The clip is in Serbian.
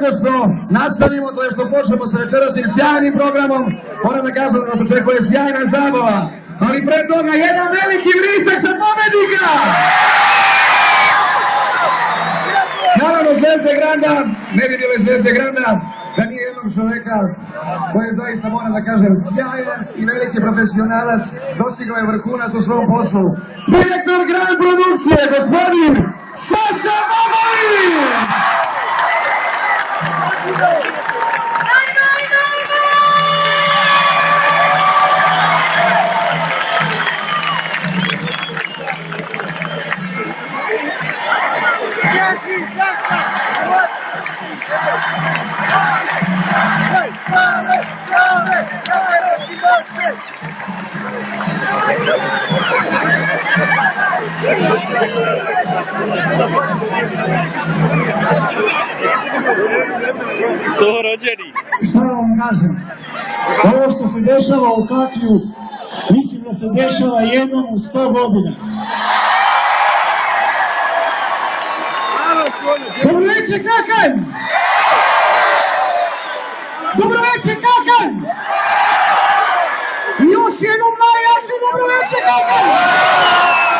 nego što nastavimo, to je što počnemo sa večerašnjim sjajnim programom, moram da kažem da nas očekuje sjajna zabava, ali pre toga jedan veliki vrisak za pobednika! Naravno, Zvezde Granda, ne bi bile Zvezde Granda da nije jednog čoveka koji je zaista, moram da kažem, sjajan i veliki profesionalac, dostigao je vrhunac u svom poslu. Direktor Grand produkcije, gospodin Saša Babović! Šta da vam kažem? Ovo što se dešava u Kakiju, mislim da se dešava jednom u 100 godina. Dobro večer, Kakan! Dobro večer, Kakan! I još jednom najjače dobro večer, Kakan!